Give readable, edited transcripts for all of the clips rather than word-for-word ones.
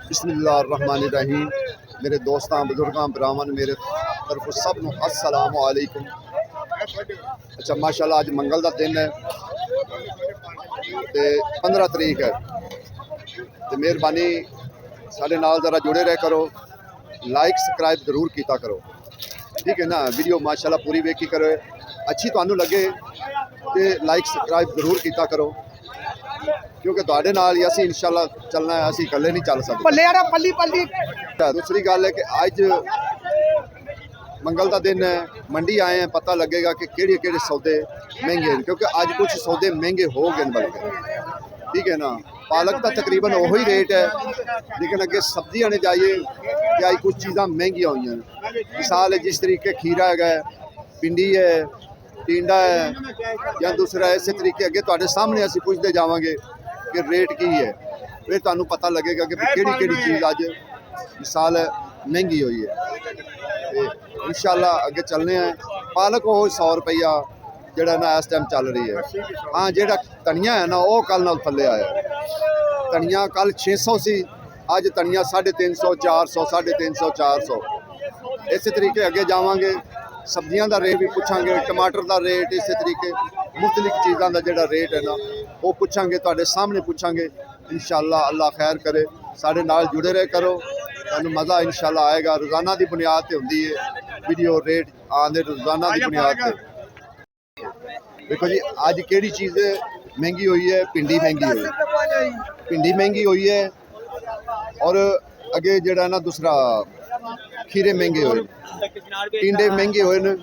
बिस्मिल्लाहिर्रहमानिर्रहीम। मेरे दोस्तों बुजुर्गों भरावां मेरे तरफ सब नूं अस्सलाम वालेकुम। अच्छा माशाल्लाह अज मंगल का दिन है तो 15 तरीक है तो मेहरबानी साडे नाल जरा जुड़े रह करो, लाइक सब्सक्राइब जरूर किया करो, ठीक है ना। वीडियो माशाल्लाह पूरी वेखी करो, अच्छी तुहानू लगे तो लाइक सब्सक्राइब जरूर किया करो क्योंकि तुहाडे नाल ही असी इंशाल्लाह चलना है, असी इकल्ले नहीं चल सकते। दूसरी गल है कि अज मंगल का दिन है, मंडी आए हैं, पता लगेगा कि केड़े केड़े सौदे महंगे हैं क्योंकि अज कुछ सौदे महंगे हो गए बल्कि, ठीक है ना। पालक का तकरीबन वही रेट है लेकिन अगे सब्जियां ने जाइए कि अज कुछ चीज़ां महंगियां हुई हैं। मिसाल है जिस तरीके खीरा है, भिंडी है, टिंडा है या दूसरा इस तरीके अगे तुहाडे सामने असीं पुछदे जावांगे कि रेट की है, फिर तुहानू पता लगेगा कि केड़ी केड़ी चीज़ अज मिसाल है महंगी हुई है। इंशाल्लाह अगे चलने हैं। पालक वो 100 रुपया जोड़ा ना इस टाइम चल रही है। हाँ जोड़ा धनिया है ना वो कल नाल थल्ले आया, धनिया कल 600 सी, अज धनिया 350 400 350 400। इस तरीके अगे जावांगे, सब्जियां का रेट भी पूछांगे, टमाटर का रेट, इस तरीके मुख्तलिफ चीज़ों का जोड़ा रेट है ना वो पूछांगे, तुहाडे सामने पूछांगे इंशाल्लाह। अल्लाह खैर करे, साडे नाल जुड़े रहे करो, तुहानू मज़ा इंशाल्लाह आएगा। रोज़ाना की बुनियाद पर होंदी है वीडियो, रेट आंदे रोज़ाना की बुनियाद पर। देखो जी अज केड़ी चीज़ महंगी हुई है, भिंडी महंगी हुई, भिंडी महंगी हुई है और अगे जोड़ा ना दूसरा खीरे महंगे हुए, टिंडे महंगे हुए न,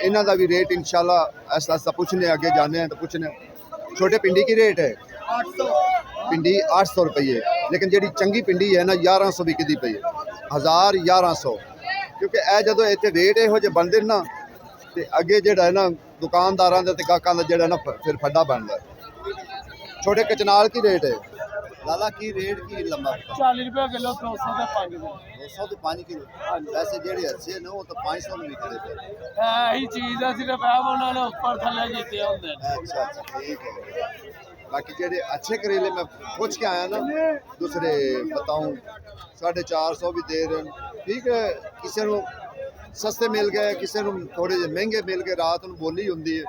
इन्हों का भी रेट इंशाल्लाह ऐसा ऐसा पूछने अगे जाने हैं तो पूछने। छोटे भिंडी की रेट है 800 रुपये, लेकिन जी चंगी भिंडी है ना 1100 बिकती पई है, 1000 1100। क्योंकि यह जो इतने रेट यहो जे बनते ना तो अगे जोड़ा है ना दुकानदारों का गाहकों का जोड़ा ना फिर फड्डा बनता है। छोटे कचनाल की रेट है लाला की रेट की लंबा 40 रुपये किलो, 200 तो 5 किलो। वैसे जेडे अच्छे ने वो तो 500 में बिकते थे। यही चीज़ है, सिर्फ उन्होंने ऊपर थले कीते होंगे। अच्छा ठीक है। बाकी जेडे अच्छे करेले मैं पूछ के आया ना, दूसरे बताऊं 450 भी दे रहे हैं, ठीक है। किसी को सस्ते मिल गए, किसी को थोड़े जे महंगे मिल गए। रात में बोली होंगी है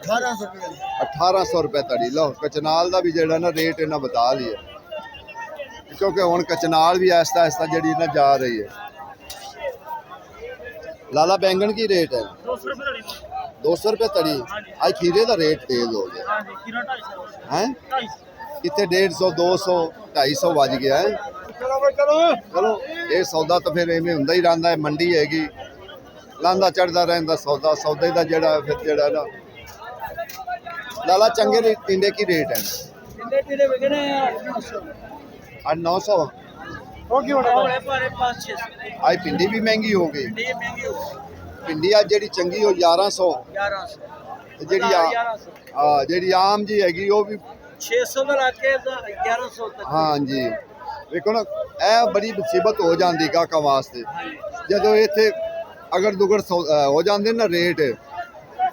1800 रुपये तड़ी। लो कचनाल का भी जोड़ा ना रेट इन्हें बता लिया क्योंकि हुण कचनाल भी आहिस्ता आहिस्ता जी ना जा रही है। लाला बैंगन की रेट है 200 रुपये तड़ी। आज खीरे का रेट तेज हो गया है, कितने 150 200 250 बज गया है। चलो ये सौदा तो फिर इवें हुंदा ही रहिंदा है, मंडी हैगी, लांदा चढ़दा रहिंदा सौदा, सौदे का जोड़ा फिर जोड़ा ना। लाला चंगे टिंडे की रेट है 900। आज भिंडी भी महंगी हो गई, भिंडी आज जी चंगी हो 1100, जी आम जी हैगी वो भी 600 1100 तक। हाँ जी देखो ना यह बड़ी मुसीबत हो जाती गाहकों वास्ते जो इतने अगर दुगड़ हो जाते ना रेट,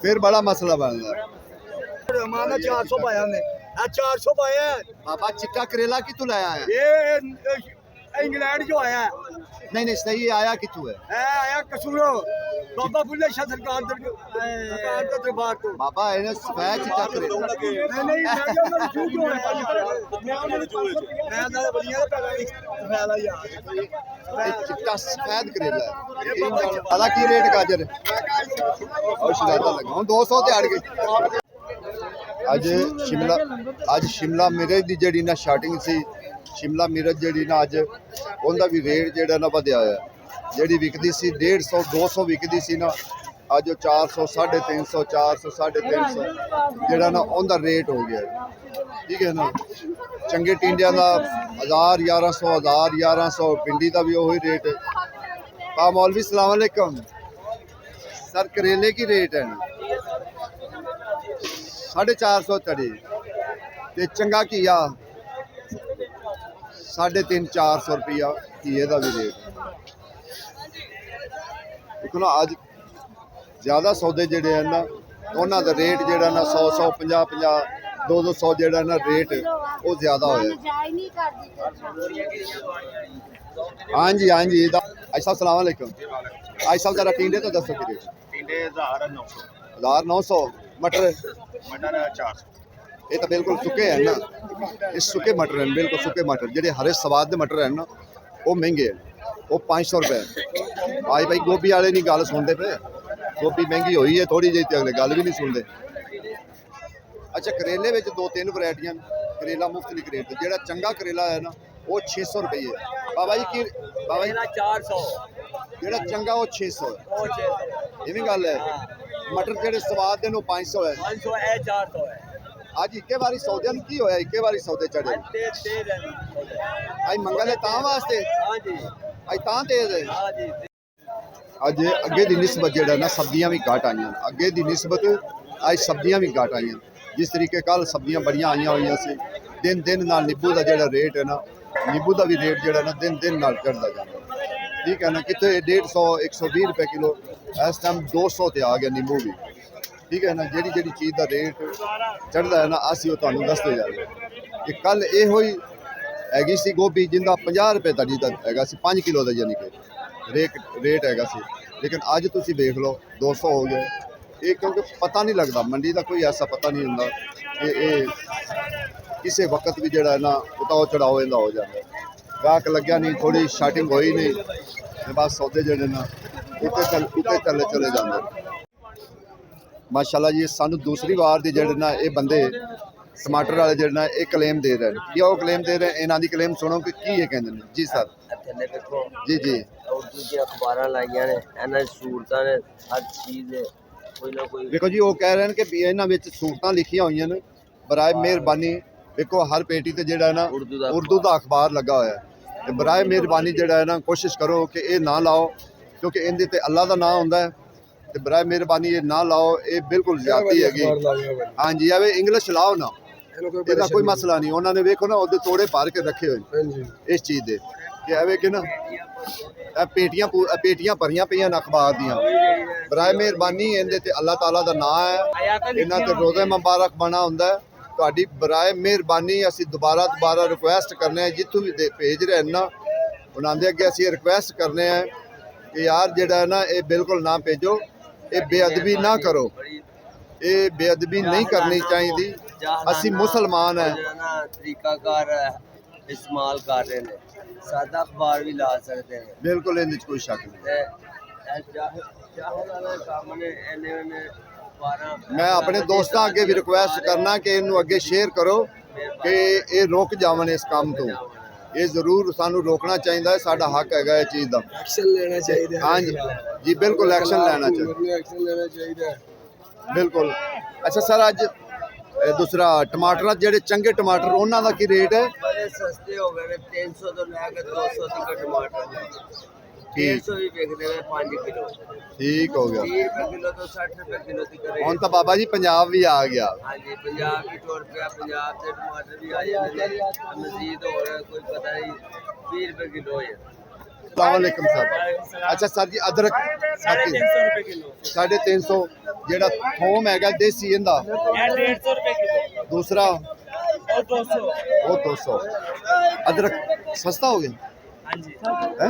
फिर बड़ा मसला बनता है। 400 पाया ने 400 पाया। बाबा चिट्टा करेला कितों लाया है? ये इंग्लैंड जो आया है। नहीं सही आया कितों है? आया कसूरो बाबा बुल्ले शाह सरकार दरबार तो। बाबा इन्हें सफेद चिट्टा करेला नहीं चिट्टा सफेद करेला है। दादा की रेट गाजर और शिरादा लगा 200 ते अड़ गए। अज शिमला मिर्च की जी ना स्टार्टिंग सी, शिमला मिर्च जी ना अज उनका भी रेट जोड़ा ना वधिया है। जी विकती सी 150 200 विकती सी ना, अज 400 350 400 350 जोड़ा ना उनका रेट हो गया, ठीक है ना। चंगे टिंडिया का 1000 1100 भिंडी का भी वही रेट है। मौलवी सलाम अलैकुम सर, करेले की रेट है 450 तड़ी, ते चंगा घिया 350 400 रुपया घिए का भी रेट। देखो ना अज ज़्यादा सौदे जोड़े हैं ना उन्होंने रेट जोड़ा ना 100 150 50 200 जोड़ा ना रेट ਉਹ ਜ਼ਿਆਦਾ ਹੋਇਆ। ਹਾਂਜੀ ਹਾਂਜੀ ਆਈ ਸਾਹਿਬ ਸਲਾਮ ਅਲੈਕੁਮ। ਆਈ ਸਾਹਿਬ ਜਰਾ ਟਿੰਡੇ ਤਾਂ ਦੱਸੋ ਕਿਹੜੇ ਟਿੰਡੇ 1900 1900 ਮਟਰ ਮਟਰ 400 ਇਹ ਤਾਂ ਬਿਲਕੁਲ ਸੁੱਕੇ ਹਨ ਨਾ, ਇਹ ਸੁੱਕੇ ਮਟਰ ਹਨ, ਬਿਲਕੁਲ ਸੁੱਕੇ ਮਟਰ ਜਿਹੜੇ ਹਰੇ ਸਵਾਦ ਦੇ ਮਟਰ ਹਨ ਨਾ ਉਹ ਮਹਿੰਗੇ ਹਨ, ਉਹ 500 ਰੁਪਏ। ਆਈ ਭਾਈ ਗੋਭੀ ਵਾਲੇ ਨਹੀਂ ਗੱਲ ਸੁਣਦੇ ਪਏ, ਗੋਭੀ ਮਹਿੰਗੀ ਹੋਈ ਹੈ ਥੋੜੀ ਜਿਹੀ ਤੇ ਅਗਲੇ ਗੱਲ ਵੀ ਨਹੀਂ ਸੁਣਦੇ। ਅੱਛਾ ਕਰੇਲੇ ਵਿੱਚ 2-3 ਵੈਰਾਈਟੀਆਂ ਕਰੇਲਾ ਮੁਫਤਲਿਫ ਰੇਟ ਜਿਹੜਾ ਚੰਗਾ ਕਰੇਲਾ ਹੈ ਨਾ ਉਹ 600 ਰੁਪਏ ਹੈ। ਬਾਬਾ ਜੀ ਕੀ ਬਾਬਾ ਜੀ 400 ਜਿਹੜਾ ਚੰਗਾ ਉਹ 600 ਹੈ, ਉਹ 600 ਇਹ ਵੀ ਗੱਲ ਹੈ। ਮਟਰ ਜਿਹੜੇ ਸਵਾਦ ਦੇ ਨੇ ਉਹ 500 ਹੈ। 500 ਇਹ 400 ਹੈ। ਅੱਜ ਇੱਕੇ ਵਾਰੀ ਸੌਦਿਆਂ ਨੂੰ ਕੀ ਹੋਇਆ, ਇੱਕੇ ਵਾਰੀ ਸੌਦੇ ਚੜੇ ਤੇਜ਼ ਹੈ। ਅੱਜ ਮੰਗਲ ਹੈ ਤਾਂ ਵਾਸਤੇ, ਹਾਂਜੀ ਅੱਜ ਤਾਂ ਤੇਜ਼ ਹੈ। ਹਾਂਜੀ ਅੱਜ ਅੱਗੇ ਦੀ ਨਿਸਬਤ ਜਿਹੜਾ ਨਾ ਸਬਜ਼ੀਆਂ ਵੀ ਘੱਟ ਆਈਆਂ, ਅੱਗੇ ਦੀ ਨਿਸਬਤ ਅੱਜ ਸਬਜ਼ੀਆਂ ਵੀ ਘੱਟ ਆਈਆਂ। ਜਿਸ ਤਰੀਕੇ ਕੱਲ ਸਬਜ਼ੀਆਂ ਬੜੀਆਂ ਆਈਆਂ ਹੋਈਆਂ ਸੀ, ਦਿਨ ਦਿਨ ਨਾਲ ਨਿੰਬੂ ਦਾ ਜਿਹੜਾ ਰੇਟ ਹੈ ਨਾ, ਨਿੰਬੂ ਦਾ ਵੀ ਰੇਟ ਜਿਹੜਾ ਨਾ ਦਿਨ ਦਿਨ ਨਾਲ ਚੜ੍ਹਦਾ ਜਾਂਦਾ। ਠੀਕ ਹੈ ਨਾ, ਕਿਤੇ 150 120 ਰੁਪਏ ਕਿਲੋ, ਇਸ ਟਾਈਮ 200 ਤੇ ਆ ਗਿਆ ਨਿੰਬੂ ਵੀ। ਠੀਕ ਹੈ ਨਾ, ਜਿਹੜੀ ਜਿਹੜੀ ਚੀਜ਼ ਦਾ ਰੇਟ ਚੜ੍ਹਦਾ ਹੈ ਨਾ ਅਸੀਂ ਉਹ ਤੁਹਾਨੂੰ ਦੱਸਦੇ ਜਾ ਰਹੇ ਕਿ ਕੱਲ ਇਹੋ ਹੀ ਹੈਗੀ ਸੀ ਗੋਭੀ ਜਿੰਦਾ 50 ਰੁਪਏ ਤੜੀ ਦਾ ਹੈਗਾ ਸੀ 5 ਕਿਲੋ ਦਾ, ਯਾਨੀ ਕਿ ਰੇਟ ਹੈਗਾ ਸੀ। ਲੇਕਿਨ ਅੱਜ ਤੁਸੀਂ ਦੇਖ ਲਓ 200 ਹੋ ਗਿਆ। ਇਹ ਕਿਉਂਕਿ ਪਤਾ ਨਹੀਂ ਲੱਗਦਾ, ਮੰਡੀ ਦਾ ਕੋਈ ਐਸਾ ਪਤਾ ਨਹੀਂ ਹੁੰਦਾ ਕਿ ਇਹ ਕਿਸੇ ਵਕਤ ਵੀ ਜਿਹੜਾ ਹੈ ਨਾ ਉਤਾਰ ਚੜਾਓ ਇਹਦਾ ਹੋ ਜਾਂਦਾ। ਗਾਹਕ ਲੱਗਿਆ ਨਹੀਂ, ਥੋੜੀ ਸ਼ਾਰਟਿੰਗ ਹੋਈ ਨਹੀਂ ਤੇ ਬਸ ਸੌਦੇ ਜਿਹੜੇ ਨਾ ਉੱਤੇ ਚਲੇ ਜਾਂਦੇ। ਮਾਸ਼ਾਅੱਲਾ ਜੀ ਸਾਨੂੰ ਦੂਸਰੀ ਵਾਰ ਦੇ ਜਿਹੜੇ ਨਾ ਇਹ ਬੰਦੇ ਟਮਾਟਰ ਵਾਲੇ ਜਿਹੜੇ ਨਾ ਇਹ ਕਲੇਮ ਦੇ ਰਹੇ ਨੇ। ਕੀ ਉਹ ਕਲੇਮ ਦੇ ਰਹੇ, ਇਹਨਾਂ ਦੀ ਕਲੇਮ ਸੁਣੋ ਕਿ ਕੀ ਇਹ ਕਹਿੰਦੇ ਨੇ। ਜੀ ਸਰ ਥੱਲੇ ਵੇਖੋ ਜੀ ਜੀ ਉਰਦੂ ਦੀਆਂ ਅਖਬਾਰਾਂ ਲਾਈਆਂ ਨੇ, ਇਹਨਾਂ ਦੀ ਸਹੂਲਤਾਂ ਨੇ, ਹਰ ਚੀਜ਼ ਹੈ, ਕੋਈ ਨਾ ਕੋਈ। ਦੇਖੋ ਜੀ ਉਹ ਕਹਿ ਰਹੇ ਨੇ ਕਿ ਵੀ ਇਹਨਾਂ ਵਿੱਚ ਸਹੂਲਤਾਂ ਲਿਖੀਆਂ ਹੋਈਆਂ ਨੇ, ਬਰਾਏ ਮਿਹਰਬਾਨੀ ਦੇਖੋ ਹਰ ਪੇਟੀ ਤੇ ਜਿਹੜਾ ਹੈ ਨਾ ਉਰਦੂ ਦਾ ਅਖਬਾਰ ਲੱਗਾ ਹੋਇਆ ਹੈ ਤੇ ਬਰਾਏ ਮਿਹਰਬਾਨੀ ਜਿਹੜਾ ਹੈ ਨਾ ਕੋਸ਼ਿਸ਼ ਕਰੋ ਕਿ ਇਹ ਨਾ ਲਾਓ, ਕਿਉਂਕਿ ਇਹਦੇ ਤੇ ਅੱਲਾ ਦਾ ਨਾਂ ਹੁੰਦਾ ਹੈ ਤੇ ਬਰਾਏ ਮਿਹਰਬਾਨੀ ਇਹ ਨਾ ਲਾਓ, ਇਹ ਬਿਲਕੁਲ ਜ਼ਿਆਦਤੀ ਹੈਗੀ। ਹਾਂਜੀ ਐਵੇਂ ਇੰਗਲਿਸ਼ ਲਾਓ ਨਾ, ਇਹਦਾ ਕੋਈ ਮਸਲਾ ਨਹੀਂ। ਉਹਨਾਂ ਨੇ ਵੇਖੋ ਨਾ ਉਹਦੇ ਤੋੜੇ ਭਰ ਕੇ ਰੱਖੇ ਹੋਏ ਇਸ ਚੀਜ਼ ਦੇ ਕਿ ਐਵੇਂ ਕਿ ਨਾ ਇਹ ਪੇਟੀਆਂ ਭਰੀਆਂ ਪਈਆਂ ਨੇ ਅਖਬਾਰ ਦੀਆਂ। ਬਰਾਏ ਮਿਹਰਬਾਨੀ ਇਹਦੇ ਤੇ ਅੱਲਾਹ ਤਾਲਾ ਦਾ ਨਾਂ ਹੈ, ਇਹਨਾਂ ਤੇ ਰੋਜ਼ੇ ਮੁਬਾਰਕ ਬਣਾ ਹੁੰਦਾ ਹੈ। ਤੁਹਾਡੀ ਬਰਾਏ ਮਿਹਰਬਾਨੀ ਅਸੀਂ ਦੁਬਾਰਾ ਰਿਕੁਐਸਟ ਕਰਨੇ ਆ, ਜਿੱਥੋਂ ਵੀ ਭੇਜ ਰਹੇ ਨਾ ਉਹਨਾਂ ਦੇ ਅੱਗੇ ਅਸੀਂ ਰਿਕੁਐਸਟ ਕਰਨੇ ਆ ਕਿ ਯਾਰ ਜਿਹੜਾ ਹੈ ਨਾ ਇਹ ਬਿਲਕੁਲ ਨਾ ਭੇਜੋ, ਇਹ ਬੇਅਦਬੀ ਨਾ ਕਰੋ, ਇਹ ਬੇਅਦਬੀ ਨਹੀਂ ਕਰਨੀ ਚਾਹੀਦੀ। ਅਸੀਂ ਮੁਸਲਮਾਨ ਹੈ। ਤਰੀਕਾਕਾਰ ਇਸਤੇਮਾਲ ਕਰ ਰਹੇ ਨੇ, ਸਾਦਾ ਅਖਬਾਰ ਵੀ ਲਾ ਸਕਦੇ ਨੇ, ਬਿਲਕੁਲ ਇਹਦੇ 'ਚ ਕੋਈ ਸ਼ੱਕ ਨਹੀਂ। ਮੈਂ ਆਪਣੇ ਦੋਸਤਾਂ ਅੱਗੇ ਵੀ ਰਿਕੁਐਸਟ ਕਰਨਾ ਕਿ ਇਹਨੂੰ ਅੱਗੇ ਸ਼ੇਅਰ ਕਰੋ ਕਿ ਇਹ ਰੁਕ ਜਾਵਣ ਇਸ ਕੰਮ ਤੋਂ। ਇਹ ਜ਼ਰੂਰ ਸਾਨੂੰ ਰੋਕਣਾ ਚਾਹੀਦਾ ਹੈ, ਸਾਡਾ ਹੱਕ ਹੈਗਾ ਇਹ ਚੀਜ਼ ਦਾ। ਐਕਸ਼ਨ ਲੈਣਾ ਚਾਹੀਦਾ। ਹਾਂਜੀ ਜੀ ਬਿਲਕੁਲ ਐਕਸ਼ਨ ਲੈਣਾ ਚਾਹੀਦਾ ਬਿਲਕੁਲ। ਅੱਛਾ ਸਰ ਅੱਜ ਦੂਸਰਾ ਟਮਾਟਰ ਜਿਹੜੇ ਚੰਗੇ ਟਮਾਟਰ ਉਹਨਾਂ ਦਾ ਕੀ ਰੇਟ ਹੈ? ਬੜੇ ਸਸਤੇ ਹੋ ਗਏ ਨੇ, 300 ਤੋਂ ਲੈ ਕੇ 200 ਤੱਕ ਟਮਾਟਰ ਨੇ। 150 ਵੀ ਵਿਕਦੇ ਨੇ 5 ਕਿਲੋ। ਠੀਕ ਹੋ ਗਿਆ। 30 ਰੁਪਏ ਕਿਲੋ ਤੋਂ 60 ਰੁਪਏ ਕਿਲੋ ਦੀ ਕਰੇ। ਹੁਣ ਤਾਂ ਬਾਬਾ ਜੀ ਪੰਜਾਬ ਵੀ ਆ ਗਿਆ। ਹਾਂਜੀ ਪੰਜਾਬ ਵੀ ਟੁਰ ਪਿਆ, ਪੰਜਾਬ ਦੇ ਟਮਾਟਰ ਵੀ ਆ ਜਾਂਦੇ ਨੇ, ਮਜ਼ੀਦ ਹੋਰ ਕੋਈ ਪਤਾ ਨਹੀਂ 20 ਰੁਪਏ ਕਿਲੋ ਹੈ। अस्सलामुअलैकुम सर। अच्छा सर जी अदरक 350 रुपए किलो, 350 ਜਿਹੜਾ ਥੋਮ ਹੈਗਾ ਦੇਸੀ ਇਹਦਾ 150 रुपए किलो, ਦੂਸਰਾ और 200। ਉਹ 200। अदरक सस्ता हो गया हाँ जी है?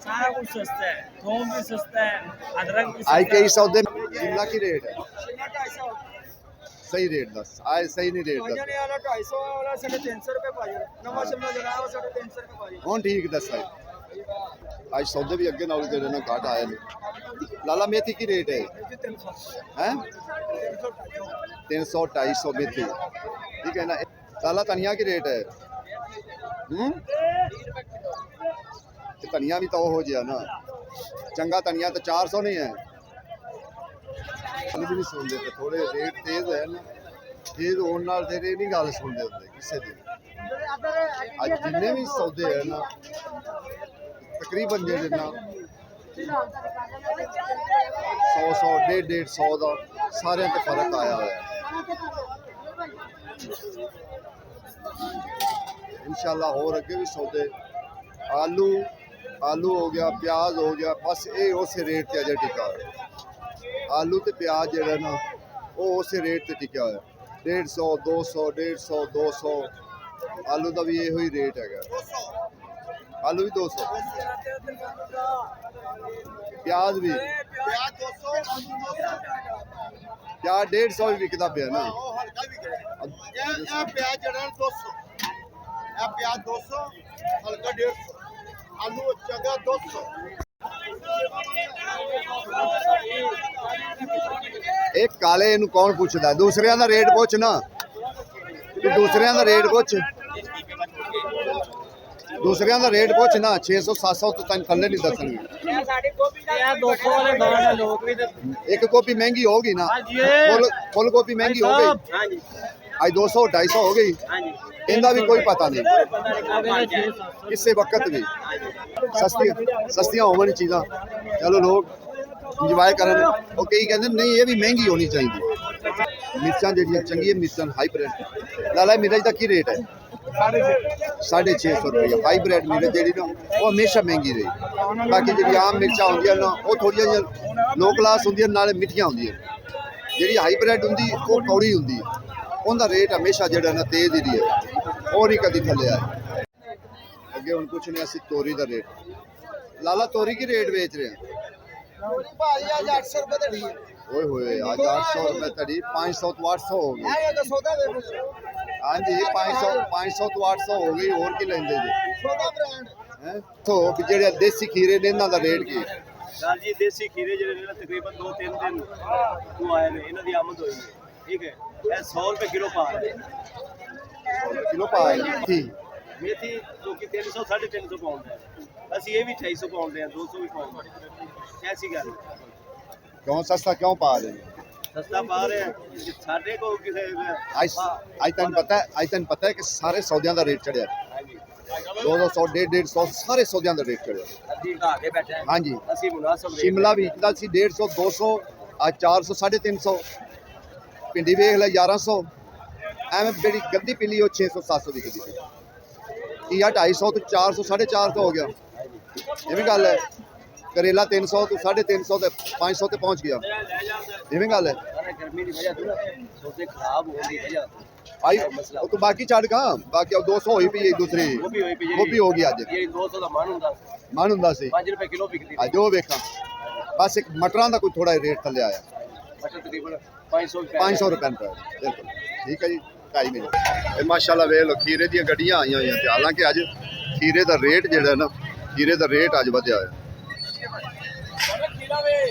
सारा कुछ सस्ता है, थोम भी सस्ता है, अदरक भी आज सस्ता कई सौदे शिमला की रेट है सही रेट दस आज सही नहीं रेट दस 250 वाला 350 रुपए पाजी, नवा शिमला जला 350 रुपए पाजी। ਹੁਣ ठीक दस है। आज सौदे भी अगे नाल जेडे ना घट आए ने। लाला मेथी की रेट है हैं 300 250 मेथी ठीक है ना। लाला धनिया की रेट है धनिया भी तो हो गया ना चंगा धनिया तो 400 नहीं है। भी नहीं सुनते तो थोड़े रेट तेज है ना, तेज होने नाल फिर ये नहीं गल सुनते होंगे किसी की। आज जिन्ने भी सौदे है ना तकरीबन जेडे ना 100 150 का सारे ते फर्क आया हुआ है। इंशाल्लाह होर अगे भी सौदे आलू हो गया, प्याज हो गया, बस ये उस रेट ते अजे टिका है। आलू ते प्याज जेड़ा ना वो उस रेट ते टिका है 150 200 150 200 ਆਲੂ ਦਾ ਵੀ ਇਹੋ ਹੀ ਰੇਟ ਹੈਗਾ, ਆਲੂ ਵੀ 200, ਪਿਆਜ਼ ਵੀ, ਪਿਆਜ਼ 150 ਵੀ ਵਿਕਦਾ ਪਿਆ ਨਾ। ਇਹ ਪਿਆਜ਼ ਜਿਹੜਾ 200, ਇਹ ਪਿਆਜ਼ 200, ਹਲਕਾ 150, ਆਲੂ ਚੰਗਾ 200। ਇਹ ਕਾਲੇ ਇਹਨੂੰ ਕੌਣ ਪੁੱਛਦਾ, ਦੂਸਰਿਆਂ ਦਾ ਰੇਟ ਪੁੱਛ ਨਾ, ਤੂੰ ਦੂਸਰਿਆਂ ਦਾ ਰੇਟ ਪੁੱਛ, ਦੂਸਰਿਆਂ ਦਾ ਰੇਟ ਪੁੱਛ ਨਾ। 600 700 ਤੋਂ ਤੈਨੂੰ ਥੱਲੇ ਨਹੀਂ ਦੱਸਣਗੇ। ਇੱਕ ਕਾਪੀ ਮਹਿੰਗੀ ਹੋਗੀ ਨਾ, ਫੁੱਲ ਕਾਪੀ ਮਹਿੰਗੀ ਹੋ ਗਈ, ਅੱਜ 200 250 ਹੋ ਗਈ, ਇਹਦਾ ਵੀ ਕੋਈ ਪਤਾ ਨਹੀਂ ਕਿਸੇ ਵਕਤ ਵੀ। ਸਸਤੀਆਂ ਹੋਵਣ ਚੀਜ਼ਾਂ, ਚਲੋ ਲੋਕ ਇੰਜੋਏ ਕਰਨ। ਉਹ ਕਈ ਕਹਿੰਦੇ ਨਹੀਂ ਇਹ ਵੀ ਮਹਿੰਗੀ ਹੋਣੀ ਚਾਹੀਦੀ। ਮਿਰਚਾਂ ਜਿਹੜੀਆਂ ਚੰਗੀਆਂ ਮਿਰਚਾਂ ਹਾਈਬ੍ਰਿਡ, ਲਾਲਾ ਮਿਰਚ ਦਾ ਕੀ ਰੇਟ ਹੈ? 650 रुपया। हाईब्रिड मिर्च जी ना वो हमेशा महंगी रही। बाकी जी आम मिर्चा होंगे ना वो थोड़ी लो क्लास होंगे, नाले मिठिया होंगे। जी हाईब्रिड होंगी वो कौड़ी होंगी, उनका रेट हमेशा जो ना तेज ही है, वो नहीं कभी थले आए। अगे हम पूछने असी तोरी का रेट। लाला तोरी की रेट बेच रहे हैं? 800 रुपए तड़ी ओए होए आज 800 रुपए तड़ी, 500 तो 800 हो गई। हाँ जी 500 तो 800 हो गई। और की लेंदे जी तो जेड़े देसी खीरे ने इन्हां दा रेट की? सर जी देसी खीरे ਜਿਹੜੇ ਨੇ ਤਕਰੀਬਨ 2-3 ਦਿਨ ਤੋਂ ਆਏ ਨੇ, ਇਹਨਾਂ ਦੀ ਆਮਦ ਹੋਈ ਹੈ, ਠੀਕ ਹੈ। ਇਹ 100 ਰੁਪਏ ਕਿਲੋ ਪਾ ਰਹੇ ਨੇ, 100 रुपए किलो पा है। ਮੇਥੀ ਜੋ ਕਿ 300 350 ਪਾਉਂਡ ਹੈ, ਅਸੀਂ ਇਹ ਵੀ 250 ਪਾਉਂਡ ਦੇ ਆ, 200 ਵੀ ਪਾਉਂਡ ਹੈ। ਐਸੀ ਗੱਲ क्यों सस्ता क्यों पा रहे हैं? ਸਸਤਾ ਪਾ ਰਹੇ ਆ, ਸਾਡੇ ਕੋਲ ਕਿਸੇ आज तन पता है कि सारे सौदियां का रेट चढ़िया, 200 150 सारे सौदियां का रेट चढ़िया। ਅਸੀਂ ਘਾ ਕੇ ਬੈਠੇ ਹਾਂ। हाँ जी ਅਸੀਂ ਮੁਨਾਸਬ ਰੇਟ शिमला भी इतना सी 150 200, आज 400 350, भिंडी वेख लै 1100, एवं बड़ी गंदी पीली 600 700 विकदी पई। घीया 250 तो 400 450 हो गया, ये भी गल है। करेला 300 तो 350 ਤੇ 500 ਤੇ ਪਹੁੰਚ ਗਿਆ, ਇਵੇਂ ਗੱਲ ਹੈ। ਗਰਮੀ ਦੀ ਵਜ੍ਹਾ ਤੋਂ ਨਾ ਸੌਦੇ ਖਰਾਬ ਹੋਣ ਦੀ ਵਜ੍ਹਾ ਭਾਈ ਉਹ ਤੋਂ ਬਾਕੀ ਛੱਡ ਗਾ, ਬਾਕੀ ਉਹ 200 ਹੋਈ ਪਈ ਦੂਸਰੀ, ਉਹ ਵੀ ਹੋਈ ਪਈ, ਉਹ ਵੀ ਹੋ ਗਈ ਅੱਜ। ਇਹ 200 ਦਾ ਮਨ ਹੁੰਦਾ, ਮਨ ਹੁੰਦਾ ਸੀ 5 ਰੁਪਏ ਕਿਲੋ ਵਿਕਦੀ ਅੱਜ ਉਹ ਵੇਖਾਂ। ਬਸ ਇੱਕ ਮਟਰਾਂ ਦਾ ਕੋਈ ਥੋੜਾ ਰੇਟ ਥੱਲੇ ਆਇਆ, ਮਟਰ ਤਕਰੀਬਨ 500 ਰੁਪਏ ਦਾ। ਬਿਲਕੁਲ ਠੀਕ ਹੈ ਜੀ, 2.5 ਮਹੀਨੇ। ਇਹ ਮਾਸ਼ਾਅੱਲਾ ਵੇਖ ਲਓ ਖੀਰੇ ਦੀਆਂ ਗੱਡੀਆਂ ਆਈਆਂ ਹੋਈਆਂ, ਤੇ ਹਾਲਾਂਕਿ ਅੱਜ ਖੀਰੇ ਦਾ ਰੇਟ ਜਿਹੜਾ ਨਾ, ਖੀਰੇ ਦਾ ਰੇਟ ਅੱਜ ਵਧਿਆ ਹੋਇਆ।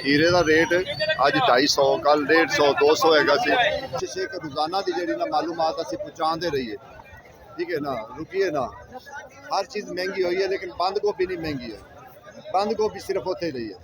खीरे का रेट अज 250, कल 150 200 हैगा सी। एक रोजाना की जी ना मालूमात असी पहुँचाते रहिए, ठीक है ना, रुकिए ना। हर चीज़ महंगी हुई है, लेकिन बंद गोभी नहीं महंगी है, बंद गोभी सिर्फ उत्थे रही है।